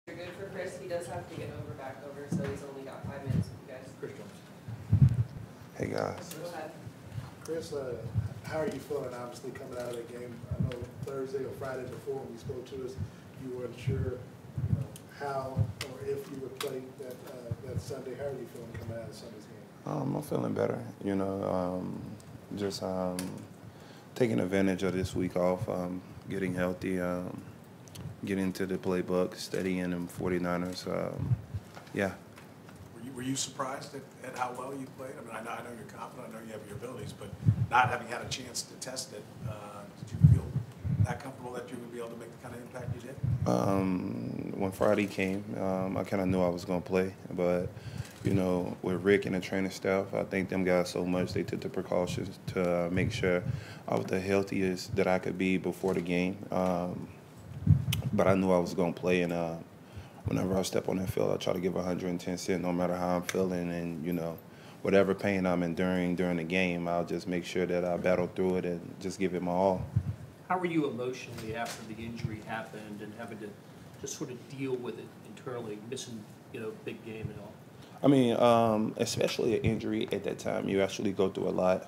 You're good for Chris. He does have to get back over, so he's only got 5 minutes with you guys. Chris Jones. Hey guys. Go ahead. Chris, how are you feeling, obviously, coming out of the game? I know Thursday or Friday before when you spoke to us, you weren't sure how or if you would play that Sunday. How are you feeling coming out of Sunday's game? I'm feeling better, just taking advantage of this week off, getting healthy, getting to the playbook, studying them 49ers. Yeah. Were you surprised at how well you played? I mean, I know you're confident, I know you have your abilities, but not having had a chance to test it, did you feel that comfortable that you would be able to make the kind of impact you did? When Friday came, I kind of knew I was going to play, but with Rick and the training staff, I thank them guys so much. They took the precautions to make sure I was the healthiest that I could be before the game. But I knew I was going to play, and whenever I step on that field, I try to give 110% no matter how I'm feeling, and whatever pain I'm enduring during the game, I'll just make sure that I battle through it and just give it my all. How were you emotionally after the injury happened and having to just sort of deal with it internally, missing big game and all? I mean, especially an injury at that time, you actually go through a lot.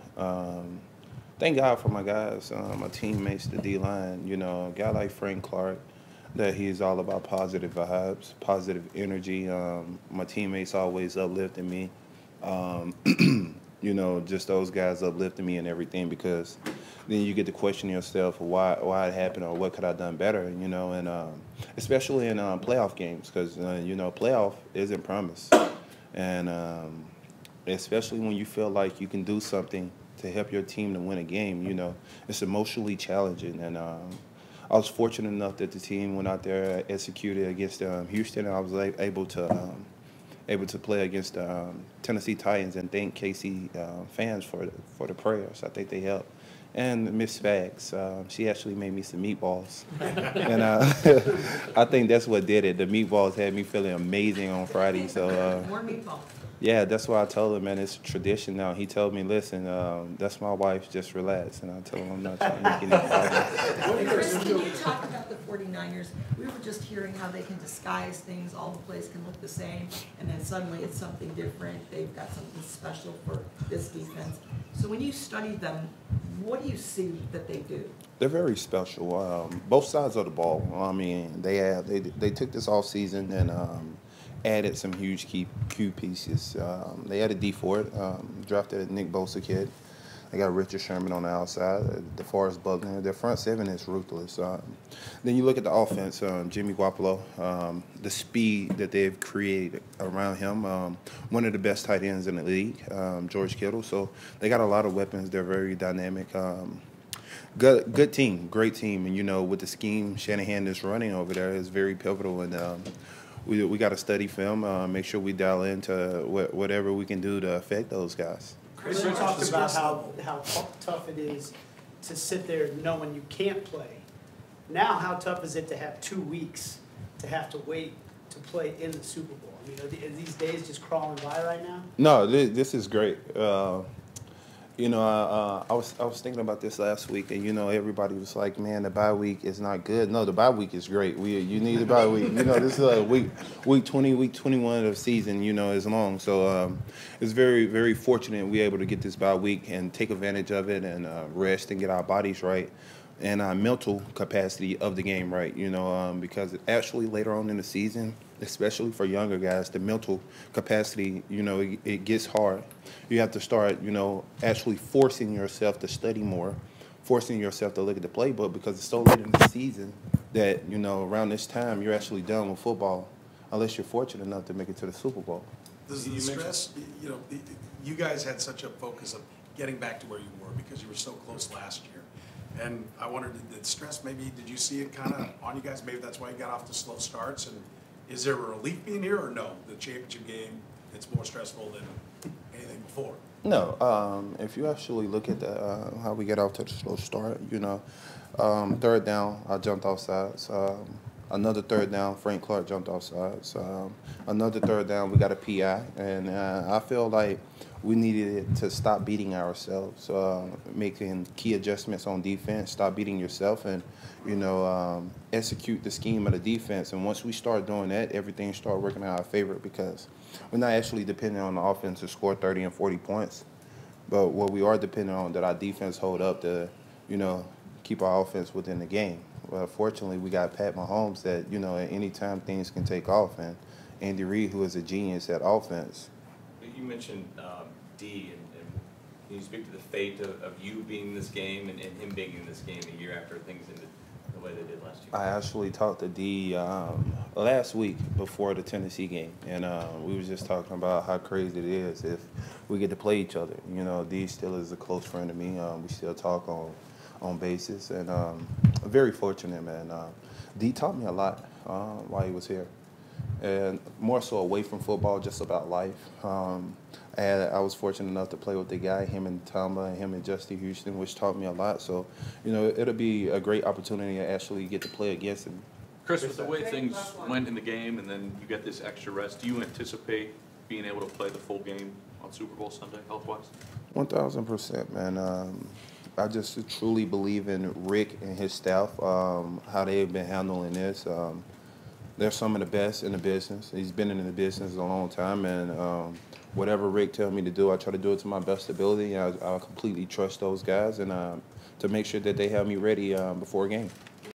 Thank God for my guys, my teammates, the D-line. A guy like Frank Clark, that he's all about positive vibes, positive energy. My teammates always uplifting me. Just those guys uplifting me and everything, because then you get to question yourself why it happened or what could I done better, and especially in playoff games, because, playoff isn't promised. And especially when you feel like you can do something to help your team to win a game, it's emotionally challenging. And I was fortunate enough that the team went out there, executed against Houston, and I was able to play against Tennessee Titans, and thank KC fans for the prayers. I think they helped. And Miss Fags, she actually made me some meatballs. And I think that's what did it. The meatballs had me feeling amazing on Friday. So More meatballs. yeah, that's why I told him, man, it's a tradition now. He told me, listen, that's my wife, just relax. And I told him I'm not trying to make any problems. Chris, can you talk about the 49ers? We were just hearing how they can disguise things. All the plays can look the same, and then suddenly it's something different. They've got something special for this defense. So when you study them, what do you see that they do? They're very special. Both sides of the ball. I mean, they took this off season and added some huge key pieces. They added D Ford, drafted a Nick Bosa kid. They got Richard Sherman on the outside, DeForest Buckner. Their front seven is ruthless. Then you look at the offense, Jimmy Garoppolo, the speed that they've created around him, one of the best tight ends in the league, George Kittle. So they got a lot of weapons. They're very dynamic. Good team, great team. And, with the scheme Shanahan is running over there is very pivotal. And we got to study film, make sure we dial into whatever we can do to affect those guys. Chris, you talked about how tough it is to sit there knowing you can't play. Now, how tough is it to have 2 weeks to have to wait to play in the Super Bowl? I mean, are these days just crawling by right now? No, this is great. I was thinking about this last week, and everybody was like, "Man, the bye week is not good." No, the bye week is great. You need the bye week. This is week 20, week 21 of the season. Is long, so it's very, very fortunate we're able to get this bye week and take advantage of it and rest and get our bodies right and our mental capacity of the game right. Because actually later on in the season, especially for younger guys, the mental capacity, it gets hard. You have to start, actually forcing yourself to study more, forcing yourself to look at the playbook, because it's so late in the season that, around this time you're actually done with football, unless you're fortunate enough to make it to the Super Bowl. Does the stress, you guys had such a focus of getting back to where you were because you were so close last year. And I wondered, did stress maybe, did you see it kind of on you guys? Maybe that's why you got off to slow starts. And is there a relief being here, or no? The championship game, it's more stressful than anything before. No, if you actually look at how we get off to the slow start, third down, I jumped off sides. Another third down, Frank Clark jumped off sides. Another third down, we got a PI, and I feel like we needed to stop beating ourselves, making key adjustments on defense, stop beating yourself, and execute the scheme of the defense. And once we start doing that, everything started working in our favor because we're not actually depending on the offense to score 30 and 40 points, but what we are depending on that our defense hold up to, keep our offense within the game. Well, fortunately, we got Pat Mahomes that, at any time things can take off, and Andy Reid, who is a genius at offense. You mentioned D, and can you speak to the fate of you being in this game and him being in this game a year after things ended the way they did last year? I actually talked to D last week before the Tennessee game, and we was just talking about how crazy it is if we get to play each other. D still is a close friend of me. We still talk on basis, and very fortunate, man. D taught me a lot while he was here, and more so away from football, just about life. I was fortunate enough to play with the guy, him and Tamba, and him and Justin Houston, which taught me a lot. So, it'll be a great opportunity to actually get to play against him. Chris, with the way things went in the game and then you get this extra rest, do you anticipate being able to play the full game on Super Bowl Sunday, health-wise? 1,000%, man. I just truly believe in Rick and his staff, how they've been handling this. They're some of the best in the business. He's been in the business a long time, and whatever Rick tells me to do, I try to do it to my best ability. I completely trust those guys, and to make sure that they have me ready before a game.